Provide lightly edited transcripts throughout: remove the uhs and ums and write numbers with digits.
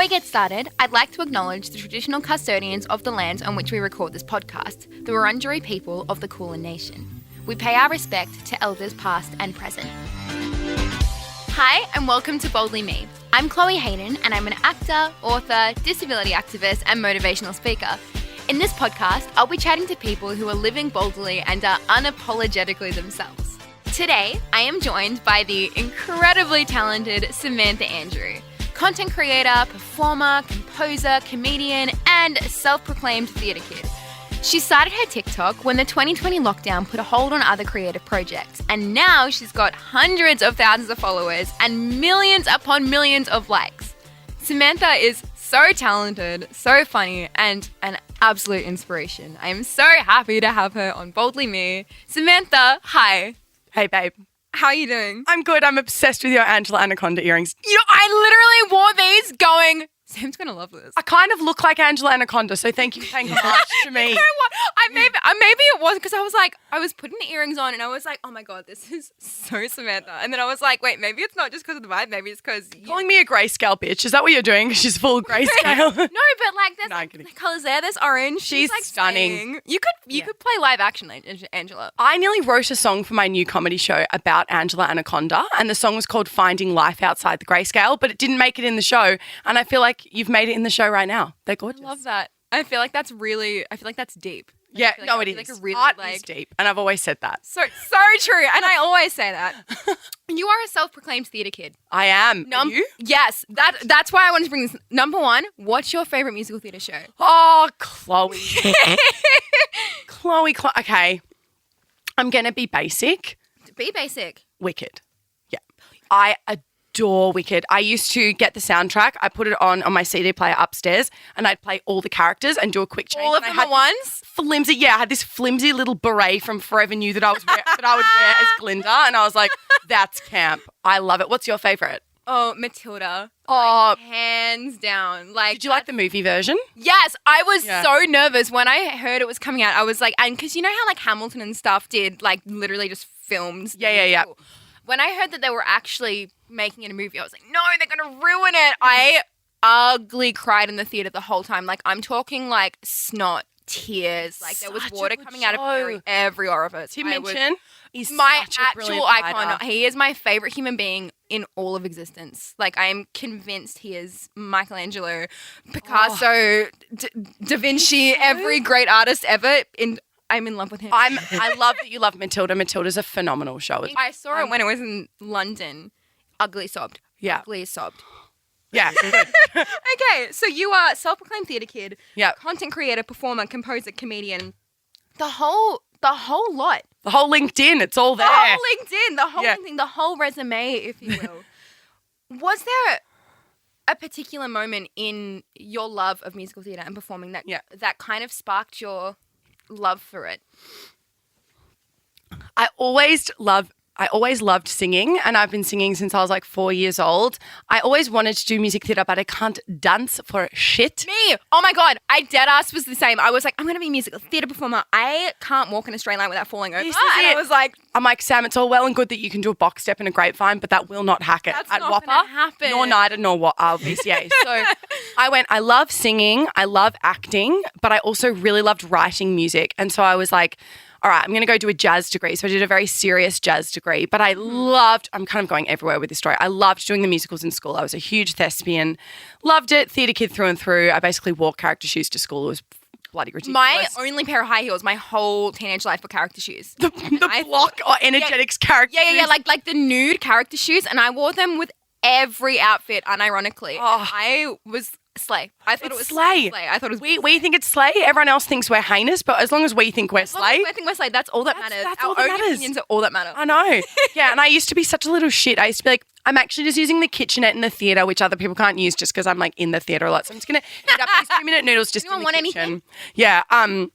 we get started, I'd like to acknowledge the traditional custodians of the lands on which we record this podcast, the Wurundjeri People of the Kulin Nation. We pay our respect to elders past and present. Hi, and welcome to Boldly Me. I'm Chloé Hayden, and I'm an actor, author, disability activist, and motivational speaker. In this podcast, I'll be chatting to people who are living boldly and are unapologetically themselves. Today, I am joined by the incredibly talented Samantha Andrew, content creator, performer, composer, comedian, and self-proclaimed theatre kid. She started her TikTok when the 2020 lockdown put a hold on other creative projects, and now she's got hundreds of thousands of followers and millions upon millions of likes. Samantha is so talented, so funny, and an absolute inspiration. I am so happy to have her on Boldly Me. Samantha, hi. Hey, babe. How are you doing? I'm good. I'm obsessed with your Angela Anaconda earrings. You know, I literally wore these going, Sam's going to love this. I kind of look like Angela Anaconda, so thank you for paying homage to me. You know what? Maybe it was because I was putting the earrings on and I was like, oh my God, this is so Samantha. And then I was like, wait, maybe it's not just because of the vibe. Maybe it's because Calling me a grayscale bitch. Is that what you're doing? She's full grayscale. No, but like there's No, the colours there. There's orange. She's like stunning. Saying, you could play live action, Angela. I nearly wrote a song for my new comedy show about Angela Anaconda, and the song was called Finding Life Outside the Grayscale, but it didn't make it in the show, and I feel like you've made it in the show right now. They're gorgeous. I love that. I feel like that's deep. Yeah, like, no, it is. Like a really, Art is deep, and I've always said that. So true, and I always say that. You are a self-proclaimed theatre kid. I am. Are you? Yes, that's why I wanted to bring this. Number one, what's your favourite musical theatre show? Oh, Chloé. Chloé. Okay, I'm going to be basic. Be basic. Wicked. Yeah. I adore Wicked. I used to get the soundtrack. I put it on my CD player upstairs and I'd play all the characters and do a quick change. All of them at once? Flimsy. Yeah, I had this flimsy little beret from Forever New that I would wear as Glinda, and I was like, that's camp. I love it. What's your favourite? Oh, Matilda. Oh, hands down. Like, did you like the movie version? Yes, I was so nervous when I heard it was coming out. I was like, and because you know how like Hamilton and stuff did like literally just filmed. Yeah. When I heard that they were actually making it a movie, I was like, no, they're going to ruin it. I ugly cried in the theatre the whole time. Like, I'm talking like snot, tears. Like, there was water coming out of every orifice. Tim Minchin is my such a actual icon. He is my favourite human being in all of existence. Like, I am convinced he is Michelangelo, Picasso, Da Vinci, every great artist ever. I'm in love with him. I love that you love Matilda. Matilda's a phenomenal show. I saw it when it was in London. Ugly sobbed. Yeah. Ugly sobbed. Yeah. Okay, so you are self-proclaimed theatre kid. Yeah. Content creator, performer, composer, comedian. The whole lot. The whole LinkedIn, it's all there. The whole LinkedIn, the whole thing, the whole resume, if you will. Was there a particular moment in your love of musical theatre and performing that kind of sparked your love for it? I always loved singing, and I've been singing since I was like 4 years old. I always wanted to do music theatre, but I can't dance for shit. Me! Oh my God, I deadass was the same. I was like, I'm going to be a musical theatre performer. I can't walk in a straight line without falling over. I was like, I'm like, Sam, it's all well and good that you can do a box step and a grapevine, but that will not hack it. That's at not WAPA, gonna happen. nor NIDA, nor VCA. So I love singing, I love acting, but I also really loved writing music. And so I was like, all right, I'm going to go do a jazz degree. So I did a very serious jazz degree, but I'm kind of going everywhere with this story. I loved doing the musicals in school. I was a huge thespian, loved it, theatre kid through and through. I basically wore character shoes to school. It was bloody ridiculous. My only pair of high heels my whole teenage life were character shoes. The block or energetics character shoes. Yeah, like the nude character shoes, and I wore them with every outfit, unironically. Oh. I was slay. I thought it was slay. I thought it was. We think it's slay. Everyone else thinks we're heinous, but as long as we think we're slay, I think we're slay. That's all that matters. That's Our all that own matters. opinions are all that matter. I know. Yeah, and I used to be such a little shit. I used to be like, I'm actually just using the kitchenette in the theatre, which other people can't use just because I'm like in the theatre a lot. So I'm just going to heat up these 2-minute noodles just in the want kitchen. anything? Yeah. And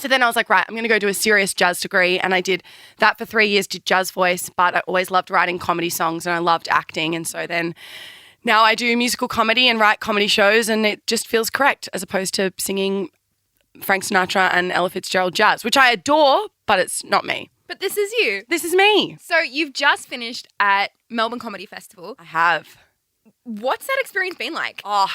so then I was like, right, I'm going to go do a serious jazz degree. And I did that for 3 years, did jazz voice, but I always loved writing comedy songs and I loved acting. And so then now I do musical comedy and write comedy shows, and it just feels correct as opposed to singing Frank Sinatra and Ella Fitzgerald jazz, which I adore, but it's not me. But this is you. This is me. So you've just finished at Melbourne Comedy Festival. I have. What's that experience been like? Oh,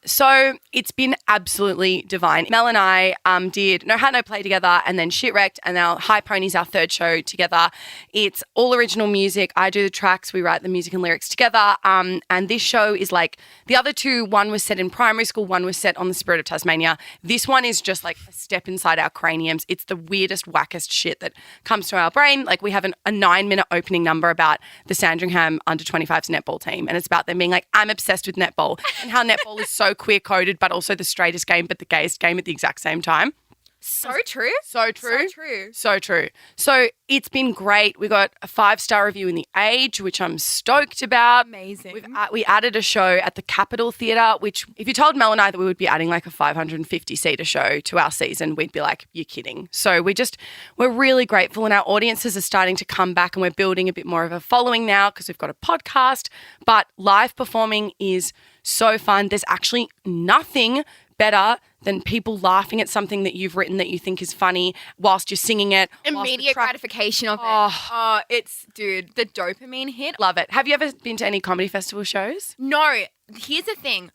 so it's been absolutely divine. Mel and I did No Hat, No Play together, and then Shitwrecked, and now High Pony's our third show together. It's all original music. I do the tracks. We write the music and lyrics together. And this show is like the other two. One was set in primary school. One was set on the Spirit of Tasmania. This one is just like a step inside our craniums. It's the weirdest, wackest shit that comes to our brain. Like we have a 9-minute opening number about the Sandringham under-25s netball team, and it's about them being like, I'm obsessed with netball, and how netball is so queer-coded, but also the straightest game, but the gayest game at the exact same time. So true. So true. So true. So true. So it's been great. We got a 5-star review in The Age, which I'm stoked about. Amazing. We added a show at the Capitol Theatre, which if you told Mel and I that we would be adding like a 550-seater show to our season, we'd be like, you're kidding. So we're really grateful, and our audiences are starting to come back, and we're building a bit more of a following now because we've got a podcast. But live performing is so fun. There's actually nothing better than people laughing at something that you've written that you think is funny whilst you're singing it. Immediate gratification of it. Oh, it's, dude, the dopamine hit. Love it. Have you ever been to any comedy festival shows? No. Here's the thing.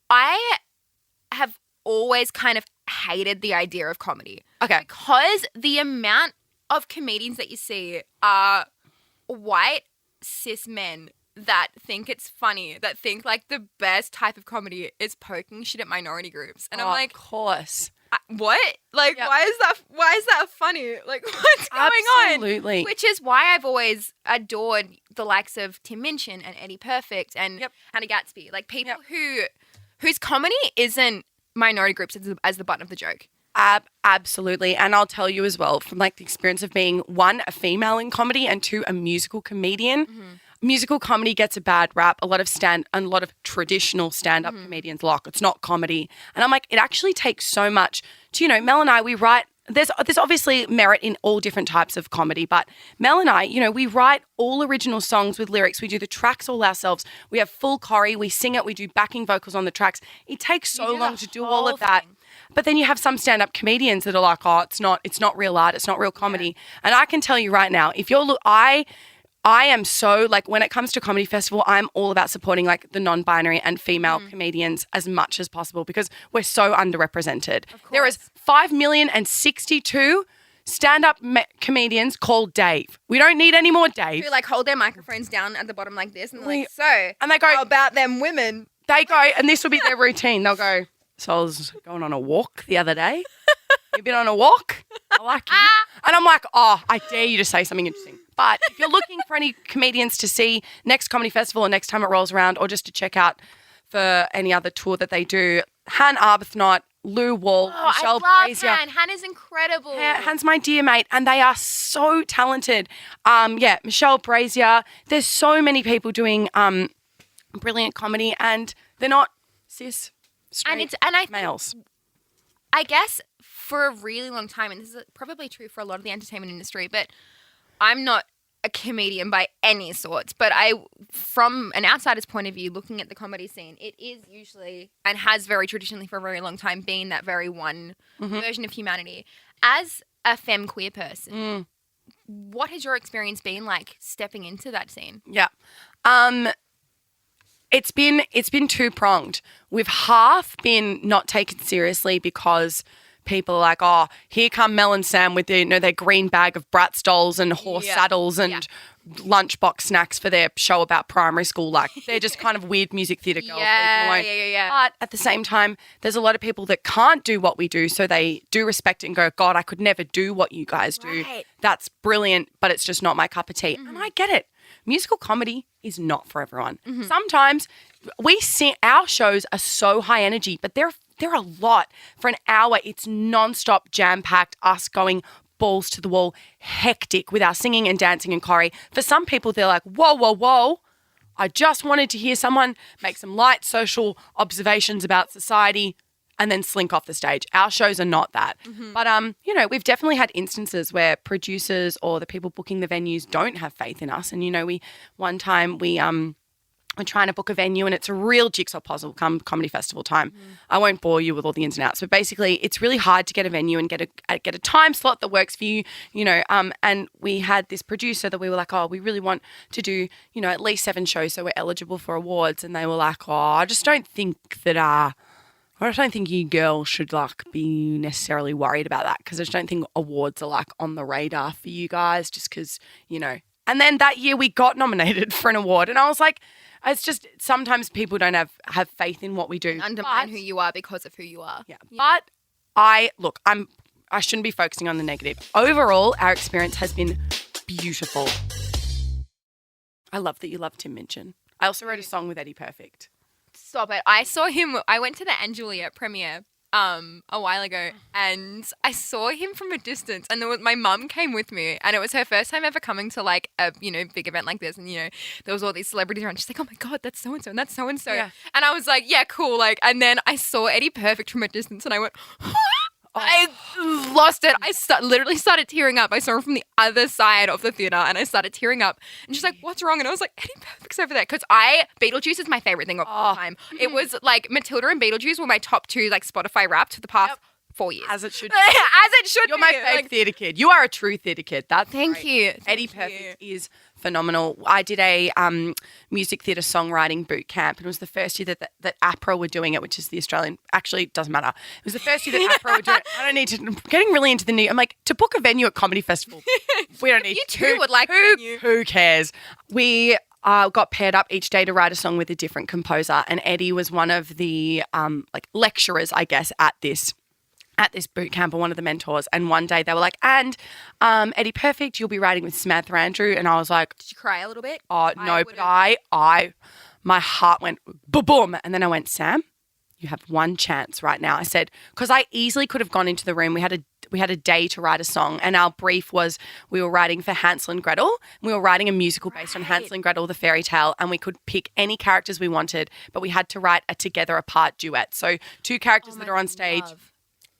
I have always kind of hated the idea of comedy. Okay. Because the amount of comedians that you see are white, cis men that think it's funny, that think like the best type of comedy is poking shit at minority groups. And I'm like, of course. What? Like, Yep. why is that funny? Like, what's going on? Absolutely. Which is why I've always adored the likes of Tim Minchin and Eddie Perfect and Hannah Gatsby. Like people whose comedy isn't minority groups as the butt of the joke. Absolutely. And I'll tell you as well, from like the experience of being 1, a female in comedy, and 2, a musical comedian. Mm-hmm. Musical comedy gets a bad rap. A lot of traditional stand-up comedians like it's not comedy. And I'm like, it actually takes so much to, Mel and I, we write, there's obviously merit in all different types of comedy, but Mel and I, we write all original songs with lyrics. We do the tracks all ourselves. We have full choreo. We sing it. We do backing vocals on the tracks. It takes so long to do all of that. But then you have some stand-up comedians that are like, oh, it's not real art. It's not real comedy. Yeah. And I can tell you right now, if you're, I am so, like, when it comes to comedy festival, I'm all about supporting, like, the non-binary and female comedians as much as possible because we're so underrepresented. There is 5,062,000 stand-up comedians called Dave. We don't need any more Dave. Who, like, hold their microphones down at the bottom like this and like, and they go, how about them women? They go, and this will be their routine. They'll go, so I was going on a walk the other day. You been on a walk? I like you. And I'm like, oh, I dare you to say something interesting. But if you're looking for any comedians to see next comedy festival or next time it rolls around, or just to check out for any other tour that they do, Han Arbuthnot, Lou Wall, Michelle Brazier. Han. Han is incredible. Han's my dear mate, and they are so talented. Michelle Brazier. There's so many people doing brilliant comedy, and they're not cis, straight males. I guess for a really long time, and this is probably true for a lot of the entertainment industry, but I'm not a comedian by any sorts, but from an outsider's point of view, looking at the comedy scene, it is usually, and has very traditionally for a very long time, been that very one version of humanity. As a femme queer person, what has your experience been like stepping into that scene? Yeah. It's been 2-pronged. We've half been not taken seriously because people are like, oh, here come Mel and Sam with their green bag of Bratz dolls and horse saddles and lunchbox snacks for their show about primary school. Like, they're just kind of weird music theatre girls. Yeah. But at the same time, there's a lot of people that can't do what we do, so they do respect it and go, God, I could never do what you guys do. Right. That's brilliant, but it's just not my cup of tea. And I get it. Musical comedy is not for everyone. Sometimes our shows are so high energy, but they're a lot. For an hour, it's nonstop, jam-packed, us going balls to the wall, hectic with our singing and dancing and choreo. For some people, they're like, whoa, whoa, whoa. I just wanted to hear someone make some light social observations about society and then slink off the stage. Our shows are not that. But, we've definitely had instances where producers or the people booking the venues don't have faith in us. And, one time we we're trying to book a venue and it's a real jigsaw puzzle come comedy festival time. I won't bore you with all the ins and outs, but basically it's really hard to get a venue and get a time slot that works for you, and we had this producer that we were like, oh, we really want to do, at least 7 shows so we're eligible for awards. And they were like, oh, I don't think you girls should be necessarily worried about that because I just don't think awards are on the radar for you guys just because, And then that year we got nominated for an award and I was like, it's just sometimes people don't have faith in what we do. Undermine who you are because of who you are. Yeah. But I shouldn't be focusing on the negative. Overall, our experience has been beautiful. I love that you love Tim Minchin. I also wrote a song with Eddie Perfect. Stop it. I saw him. I went to the Anne Juliet premiere a while ago and I saw him from a distance and my mum came with me and it was her first time ever coming to a big event like this and there was all these celebrities around. She's like, oh my God, that's so-and-so and that's so-and-so. Yeah. And I was like, yeah, cool. And then I saw Eddie Perfect from a distance and I went, I lost it. I literally started tearing up. I saw him from the other side of the theatre and I started tearing up. And she's like, what's wrong? And I was like, Eddie Perfect's over there. Because Beetlejuice is my favourite thing of all time. It was Matilda and Beetlejuice were my top 2 Spotify Wrapped for the past 4 years. As it should be. As it should You're be. my fave theatre kid. You are a true theatre kid. Thank you. Eddie Perfect is phenomenal. I did a music theatre songwriting boot camp and it was the first year that APRA were doing it, which is the Australian, actually it doesn't matter. It was the first year that APRA were doing it. I don't need to, I'm getting really into the new, I'm like, to book a venue at Comedy Festival, we don't need You too would like a venue. Who cares? We got paired up each day to write a song with a different composer and Eddie was one of the lecturers, I guess, at this boot camp or one of the mentors. And one day they were like, and Eddie Perfect, you'll be writing with Samantha Andrew. And I was like, did you cry a little bit? Oh, no, but my heart went boom. And then I went, Sam, you have one chance right now. I said, because I easily could have gone into the room. We had a day to write a song and our brief was we were writing for Hansel and Gretel. We were writing a musical based on Hansel and Gretel, the fairy tale, and we could pick any characters we wanted, but we had to write a together apart duet. So 2 characters that are on stage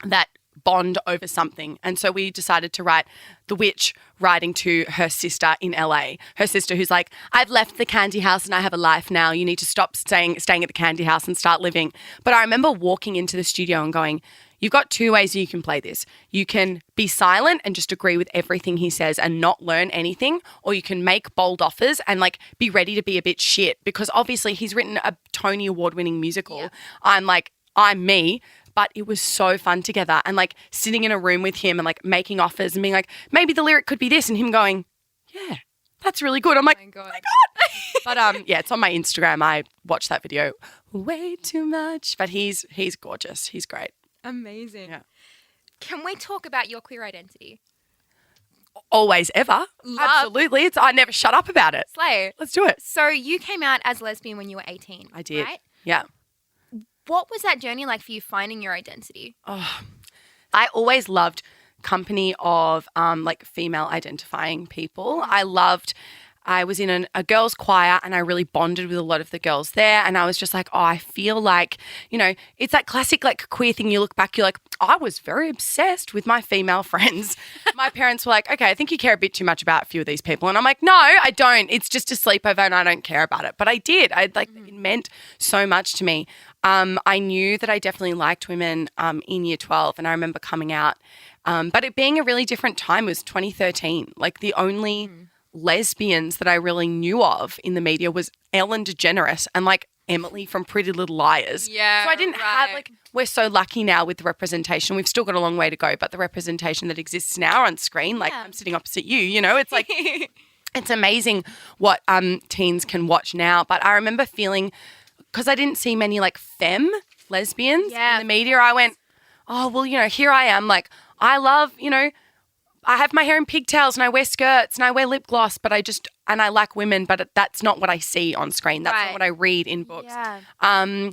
that bond over something. And so we decided to write the witch writing to her sister in LA. Her sister who's like, I've left the candy house and I have a life now. You need to stop staying at the candy house and start living. But I remember walking into the studio and going, you've got 2 ways you can play this. You can be silent and just agree with everything he says and not learn anything, or you can make bold offers and be ready to be a bit shit because obviously he's written a Tony Award-winning musical. Yeah. I'm me. But it was so fun together and sitting in a room with him and making offers and being like, maybe the lyric could be this and him going, yeah, that's really good. I'm like, oh my God. But yeah, it's on my Instagram. I watched that video way too much, but he's gorgeous. He's great. Amazing. Yeah. Can we talk about your queer identity? Always, ever. Absolutely. I never shut up about it. Slay. Let's do it. So you came out as lesbian when you were 18. I did. Right? Yeah. What was that journey like for you finding your identity? Oh, I always loved company of female identifying people. I was in a girls' choir and I really bonded with a lot of the girls there and I was just like, oh, I feel like, it's that classic queer thing. You look back, you're like, I was very obsessed with my female friends. My parents were like, okay, I think you care a bit too much about a few of these people. And I'm like, no, I don't. It's just a sleepover and I don't care about it. But I did. It meant so much to me. I knew that I definitely liked women in year 12 and I remember coming out. But it being a really different time, it was 2013. The only lesbians that I really knew of in the media was Ellen DeGeneres and Emily from Pretty Little Liars. Yeah. So I didn't have we're so lucky now with the representation. We've still got a long way to go, but the representation that exists now on screen, I'm sitting opposite you, it's it's amazing what teens can watch now. But I remember feeling, because I didn't see many femme lesbians in the media, I went, oh, well, here I am. I love, I have my hair in pigtails and I wear skirts and I wear lip gloss, but I like women, but that's not what I see on screen. That's not what I read in books. Yeah.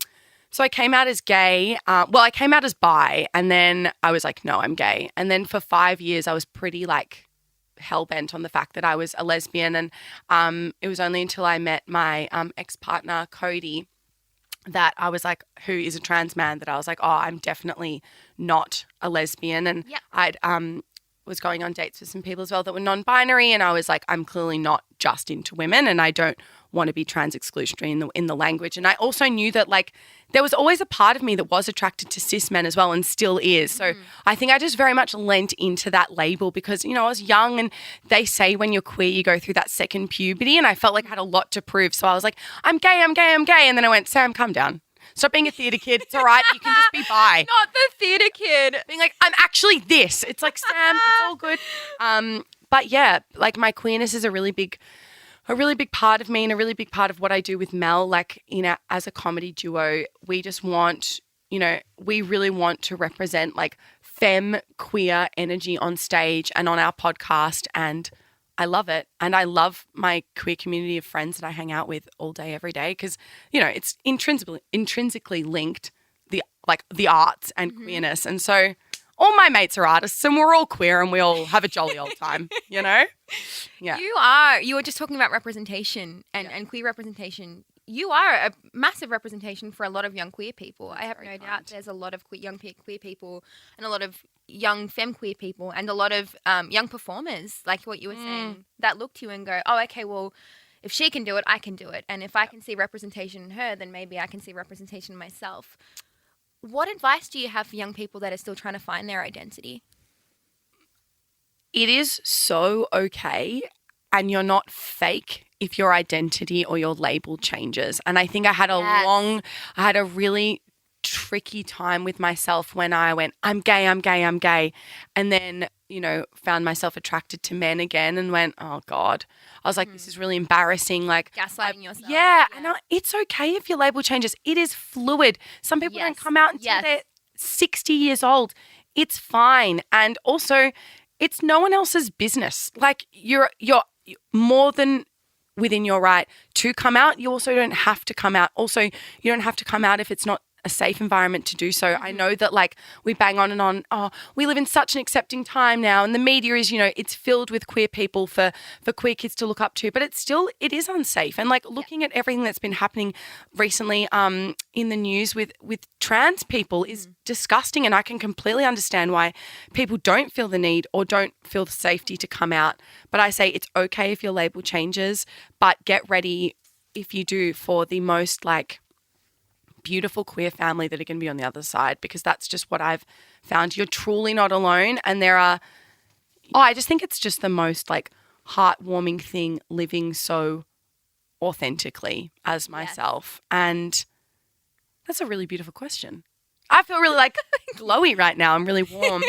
So I came out as gay. I came out as bi and then I was like, no, I'm gay. And then for 5 years I was pretty hell-bent on the fact that I was a lesbian. And it was only until I met my ex-partner, Cody, that I was like, who is a trans man, that I was like, oh, I'm definitely not a lesbian. And I'd was going on dates with some people as well that were non-binary and I was like, I'm clearly not just into women and I don't want to be trans exclusionary in the language. And I also knew that like there was always a part of me that was attracted to cis men as well and still is. So I think I just very much lent into that label because, you know, I was young and they say when you're queer you go through that second puberty and I felt like I had a lot to prove. So I was like, I'm gay. And then I went, Sam, calm down. Stop being a theatre kid. It's all right. You can just be bi. Not the theatre kid. Being like, I'm actually this. It's like, Sam, it's all good. But yeah, like my queerness is a really big part of me and a really big part of what I do with Mel. Like, you know, as a comedy duo, we just want, you know, we really want to represent like femme queer energy on stage and on our podcast. And I love it. And I love my queer community of friends that I hang out with all day, every day. Because, you know, it's intrinsically linked, the arts and queerness. And so all my mates are artists and we're all queer and we all have a jolly old time, you know? Yeah. You were just talking about representation and queer representation. You are a massive representation for a lot of young queer people. I have no doubt there's a lot of young queer people and a lot of young femme queer people and a lot of young performers, like what you were saying, that look to you and go, oh, okay, well, if she can do it, I can do it. And if I can see representation in her, then maybe I can see representation in myself. What advice do you have for young people that are still trying to find their identity? It is so okay, and you're not fake if your identity or your label changes. And I think I had a really tricky time with myself when I went, I'm gay. And then, you know, found myself attracted to men again and went, oh God. I was like, this is really embarrassing. Like gaslighting yourself. Yeah. And it's okay if your label changes. It is fluid. Some people don't come out until they're 60 years old. It's fine. And also it's no one else's business. Like you're more than within your right to come out. You also don't have to come out. Also, you don't have to come out if it's not a safe environment to do so. I know that like we bang on and on, oh, we live in such an accepting time now and the media is, you know, it's filled with queer people for queer kids to look up to, but it is unsafe. And like looking at everything that's been happening recently in the news with trans people is disgusting, and I can completely understand why people don't feel the need or don't feel the safety to come out. But I say it's okay if your label changes, but get ready if you do for the most like beautiful queer family that are going to be on the other side, because that's just what I've found. You're truly not alone. And I just think it's just the most like heartwarming thing living so authentically as myself. And that's a really beautiful question. I feel really like glowy right now. I'm really warm.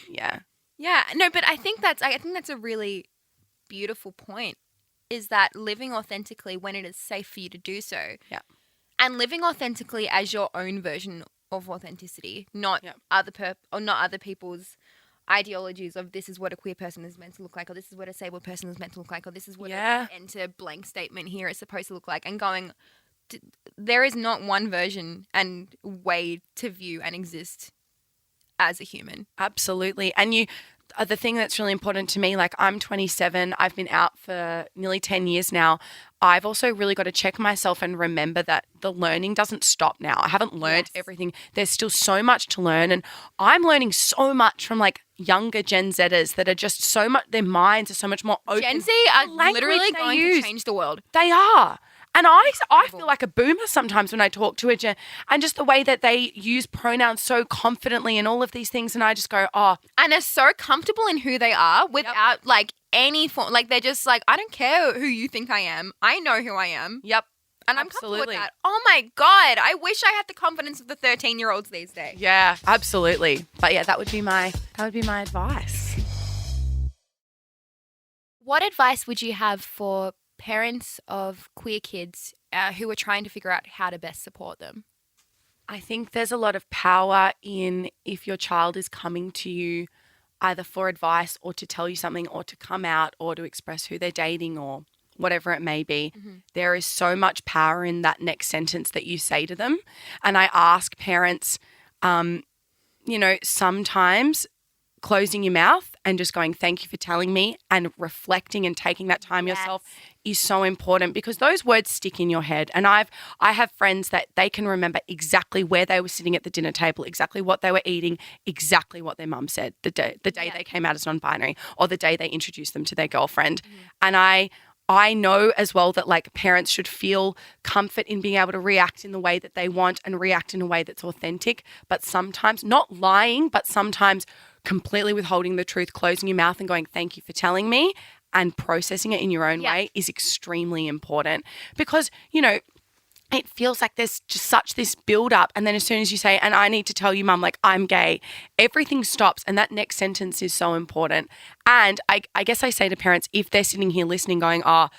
Yeah. Yeah. No, but I think that's a really beautiful point, is that living authentically when it is safe for you to do so. Yeah. And living authentically as your own version of authenticity, not other people's ideologies of this is what a queer person is meant to look like, or this is what a disabled person is meant to look like, or this is what an enter blank statement here is supposed to look like, and going, there is not one version and way to view and exist as a human. Absolutely. And the thing that's really important to me, like I'm 27, I've been out for nearly 10 years now. I've also really got to check myself and remember that the learning doesn't stop now. I haven't learned everything. There's still so much to learn. And I'm learning so much from like younger Gen Zers that are just so much, their minds are so much more open. Gen Z are literally going to change the world. They are. And I feel like a boomer sometimes when I talk to a and just the way that they use pronouns so confidently and all of these things. And I just go, oh. And they're so comfortable in who they are without like any form. Like they're just like, I don't care who you think I am. I know who I am. Yep. And I'm comfortable with that. Oh my God. I wish I had the confidence of the 13-year-olds these days. Yeah, absolutely. But yeah, that would be my advice. What advice would you have for parents of queer kids who are trying to figure out how to best support them? I think there's a lot of power in if your child is coming to you either for advice or to tell you something or to come out or to express who they're dating or whatever it may be. Mm-hmm. There is so much power in that next sentence that you say to them. And I ask parents, sometimes closing your mouth and just going, thank you for telling me, and reflecting and taking that time yourself is so important, because those words stick in your head. And I have friends that they can remember exactly where they were sitting at the dinner table, exactly what they were eating, exactly what their mum said the day they came out as non-binary or the day they introduced them to their girlfriend. Mm-hmm. And I know as well that like parents should feel comfort in being able to react in the way that they want and react in a way that's authentic, but sometimes not lying, but sometimes completely withholding the truth, closing your mouth and going, thank you for telling me, and processing it in your own way is extremely important because, you know, it feels like there's just such this build up. And then as soon as you say, and I need to tell you, mum, like I'm gay, everything stops. And that next sentence is so important. And I guess I say to parents, if they're sitting here listening going, oh,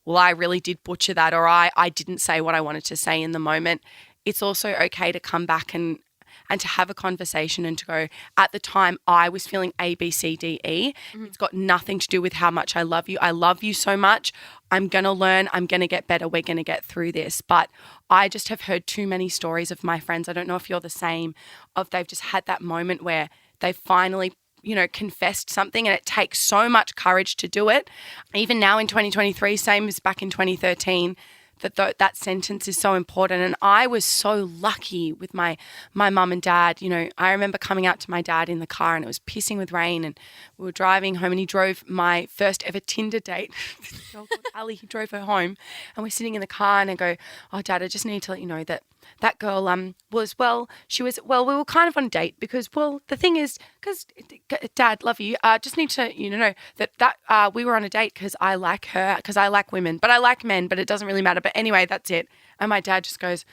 well, I really did butcher that, or I didn't say what I wanted to say in the moment, it's also okay to come back and to have a conversation and to go, at the time I was feeling A, B, C, D, E. Mm-hmm. It's got nothing to do with how much I love you. I love you so much. I'm going to learn. I'm going to get better. We're going to get through this. But I just have heard too many stories of my friends. I don't know if you're the same, of they've just had that moment where they finally, you know, confessed something, and it takes so much courage to do it. Even now in 2023, same as back in 2013, that sentence is so important. And I was so lucky with my mum and dad. You know, I remember coming out to my dad in the car and it was pissing with rain and we were driving home and he drove my first ever Tinder date. This girl called Ali, he drove her home and we're sitting in the car and I go, oh, Dad, I just need to let you know that girl we were kind of on a date because, well, the thing is, because Dad, love you, just need to, you know, that we were on a date because I like her, because I like women, but I like men, but it doesn't really matter. But anyway, that's it. And my dad just goes,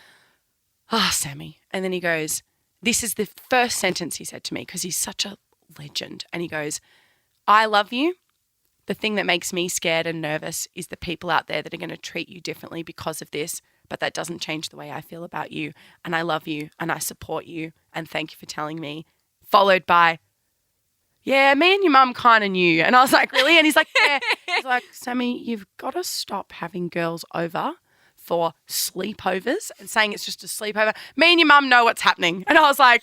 Sammy. And then he goes, this is the first sentence he said to me because he's such a legend. And he goes, I love you. The thing that makes me scared and nervous is the people out there that are going to treat you differently because of this. But that doesn't change the way I feel about you. And I love you and I support you. And thank you for telling me. Followed by, yeah, me and your mum kind of knew. And I was like, really? And he's like, yeah. He's like, Sammy, you've got to stop having girls over for sleepovers and saying it's just a sleepover. Me and your mum know what's happening. And I was like,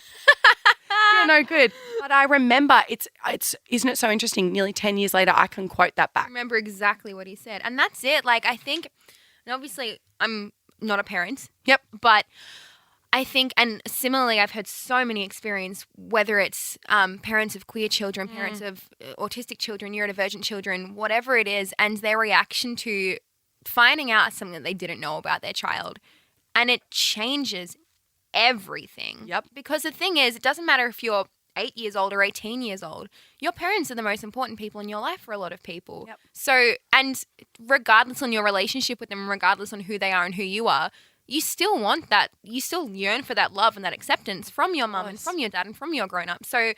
you're no good. But I remember it's isn't it so interesting? Nearly 10 years later, I can quote that back. I remember exactly what he said. And that's it. Like, I think, and obviously I'm not a parent. Yep. But I think, and similarly, I've heard so many experience, whether it's parents of queer children, parents of autistic children, neurodivergent children, whatever it is, and their reaction to finding out something that they didn't know about their child. And it changes everything. Yep. Because the thing is, it doesn't matter if you're 8 years old or 18 years old. Your parents are the most important people in your life for a lot of people. Yep. So, and regardless on your relationship with them, regardless on who they are and who you are, you still want that. You still yearn for that love and that acceptance from your mum and from your dad and from your grown-up. So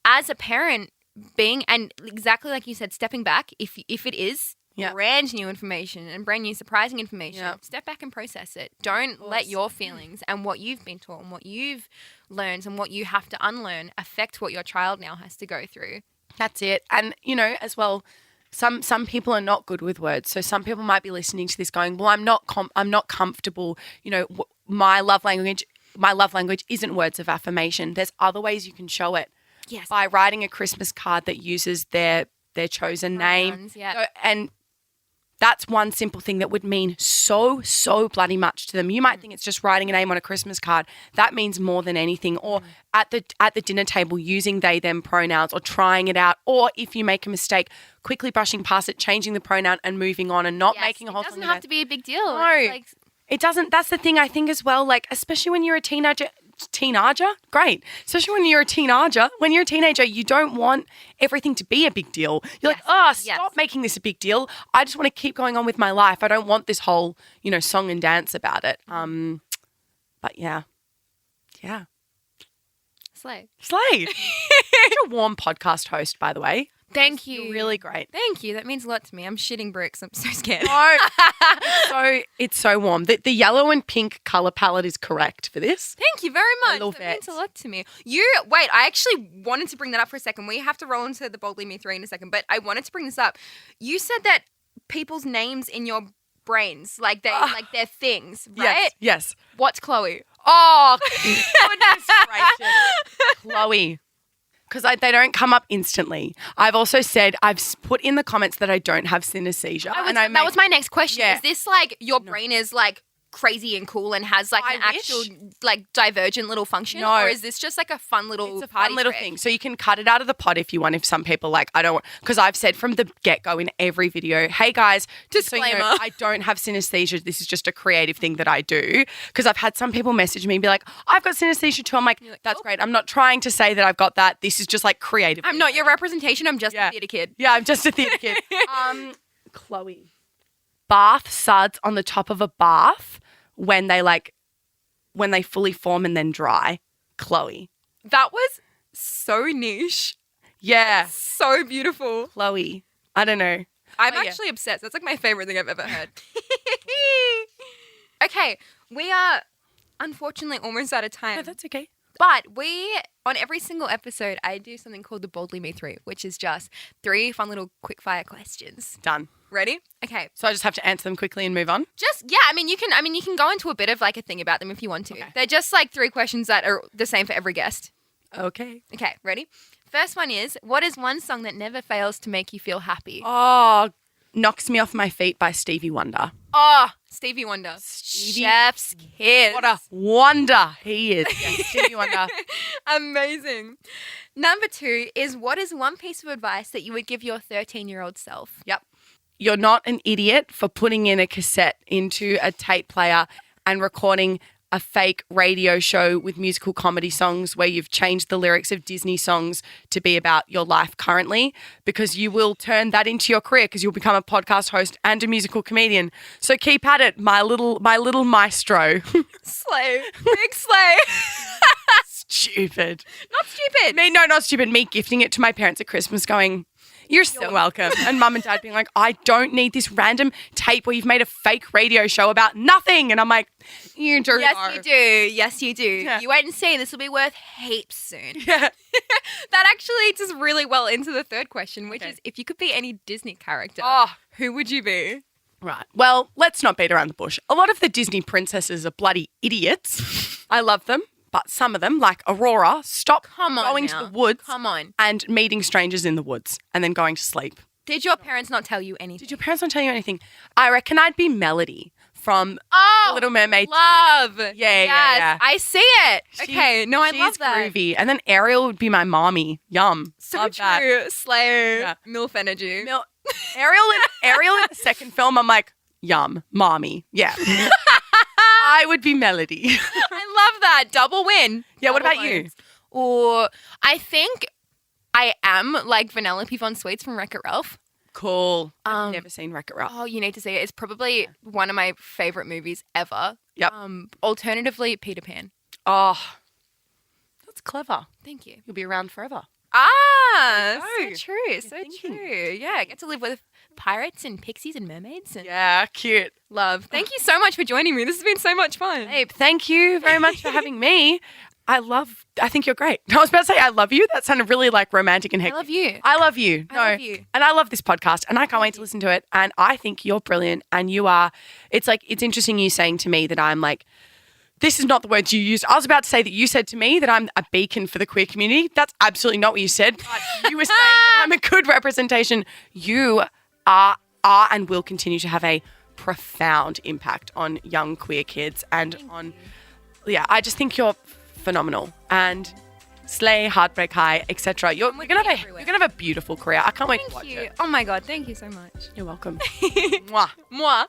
as a parent, being, and exactly like you said, stepping back, if it is brand new information and brand new surprising information, step back and process it. Don't let your feelings and what you've been taught and what you've learned and what you have to unlearn affect what your child now has to go through. That's it. And, you know, as well, some people are not good with words. So some people might be listening to this going, well, I'm not comfortable. You know, my love language isn't words of affirmation. There's other ways you can show it. Yes. By writing a Christmas card that uses their chosen name. Yep. So, and that's one simple thing that would mean so bloody much to them. You might think it's just writing a name on a Christmas card. That means more than anything. Or at the dinner table using they, them pronouns, or trying it out. Or if you make a mistake, quickly brushing past it, changing the pronoun and moving on and not making a whole thing. It doesn't have to be a big deal. No, it doesn't. That's the thing I think as well, like, especially when you're a teenager, great. Especially when you're a teenager, you don't want everything to be a big deal. You're like, stop making this a big deal. I just want to keep going on with my life. I don't want this whole, you know, song and dance about it. But yeah. Slay. You're a warm podcast host, by the way. Thank you. You're really great. Thank you. That means a lot to me. I'm shitting bricks. I'm so scared. No. It's so warm. The yellow and pink colour palette is correct for this. Thank you very much. That means a lot to me. I actually wanted to bring that up for a second. We have to roll into the Boldly Me 3 in a second, but I wanted to bring this up. You said that people's names in your brains, like they're things, right? Yes. What's Chloe? Oh, goodness gracious. Chloe. Because they don't come up instantly. I've also said, I've put in the comments that I don't have synesthesia. That was my next question. Yeah. Is this like your brain is like crazy and cool and has like an I wish. actual like divergent little function? No. Or is this just like a fun little It's a party fun little trick? thing. So you can cut it out of the pod if you want. If some people like, I don't want, because I've said from the get-go in every video, hey guys, just so you know, Disclaimer. I don't have synesthesia. This is just a creative thing that I do. Because I've had some people message me and be like, I've got synesthesia too. I'm like, that's oh. great. I'm not trying to say that I've got that. This is just like creative. I'm not your representation. I'm just a theatre kid. Yeah, I'm just a theatre kid. Chloe. Bath suds on the top of a bath when they fully form and then dry. Chloe. That was so niche. Yeah. So beautiful. Chloe. I don't know. I'm Oh, yeah. actually obsessed. That's like my favorite thing I've ever heard. Okay, we are unfortunately almost out of time. No, that's okay. But on every single episode, I do something called the Boldly Me 3, which is just 3 fun little quick fire questions. Done. Ready? Okay. So I just have to answer them quickly and move on? You can go into a bit of like a thing about them if you want to. Okay. They're just like 3 questions that are the same for every guest. Okay. Okay, ready? First one is, what is one song that never fails to make you feel happy? Oh, Knocks Me Off My Feet by Stevie Wonder. Oh, Stevie Wonder. Chef's kiss. What a wonder he is. Yeah, Stevie Wonder. Amazing. Number 2 is, what is one piece of advice that you would give your 13-year-old self? Yep. You're not an idiot for putting in a cassette into a tape player and recording a fake radio show with musical comedy songs where you've changed the lyrics of Disney songs to be about your life currently, because you will turn that into your career because you'll become a podcast host and a musical comedian. So keep at it, my little maestro. Slay. Big slay. Stupid. Not stupid. Not stupid. Me gifting it to my parents at Christmas going, you're so welcome. And mum and dad being like, I don't need this random tape where you've made a fake radio show about nothing. And I'm like, you do. Yes, you do. Yes, you do. Yeah. You wait and see. This will be worth heaps soon. Yeah. That actually leads us really well into the third question, which is, if you could be any Disney character, who would you be? Right. Well, let's not beat around the bush. A lot of the Disney princesses are bloody idiots. I love them. But some of them, like Aurora, stop going to the woods and meeting strangers in the woods and then going to sleep. Did your parents not tell you anything? Did your parents not tell you anything? I reckon I'd be Melody from The Little Mermaid. Love. Yeah. I see it. Okay. No, I love that. She's groovy. And then Ariel would be my mommy. Yum. So love true. that. Slayer. Yeah. MILF energy. Ariel in the second film, I'm like, yum, mommy. Yeah. I would be Melody. I love that. Double win. Yeah, what Double about you? points. Or I think I am like Vanellope Von Sweets from Wreck-It Ralph. Cool. I've never seen Wreck-It Ralph. Oh, you need to see it. It's probably one of my favorite movies ever. Yep. Alternatively, Peter Pan. Oh, that's clever. Thank you. You'll be around forever. Ah, There you so true. Good So thinking. true. Yeah, I get to live with pirates and pixies and mermaids and Yeah, cute. love. Thank you so much for joining me. This has been so much fun. Babe, thank you very much for having me. I think you're great. I was about to say I love you. That sounded really like romantic and I hectic. love you. I love you. I love you. And I love this podcast and I can't wait to listen to it. And I think you're brilliant and you are, it's interesting you saying to me that I'm like, this is not the words you used. I was about to say that you said to me that I'm a beacon for the queer community. That's absolutely not what you said. But you were saying that I'm a good representation. You are and will continue to have a profound impact on young queer kids and I just think you're phenomenal. And slay, heartbreak high, etc. You're gonna have a beautiful career. I can't wait to watch it. Oh my God, thank you so much. You're welcome. Mwah. Moi.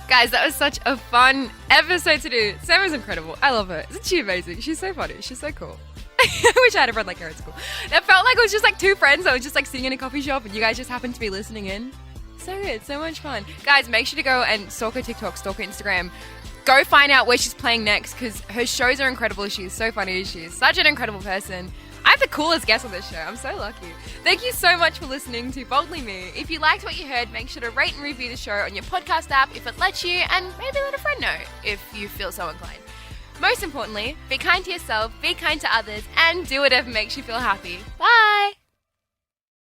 Guys, that was such a fun episode to do. Sam is incredible. I love her. Isn't she amazing? She's so funny. She's so cool. I wish I had a friend like her at school. It felt like it was just like 2 friends that was just like sitting in a coffee shop and you guys just happened to be listening in. So good. So much fun. Guys, make sure to go and stalk her TikTok, stalk her Instagram. Go find out where she's playing next because her shows are incredible. She's so funny. She's such an incredible person. I have the coolest guest on this show. I'm so lucky. Thank you so much for listening to Boldly Me. If you liked what you heard, make sure to rate and review the show on your podcast app if it lets you, and maybe let a friend know if you feel so inclined. Most importantly, be kind to yourself, be kind to others, and do whatever makes you feel happy. Bye!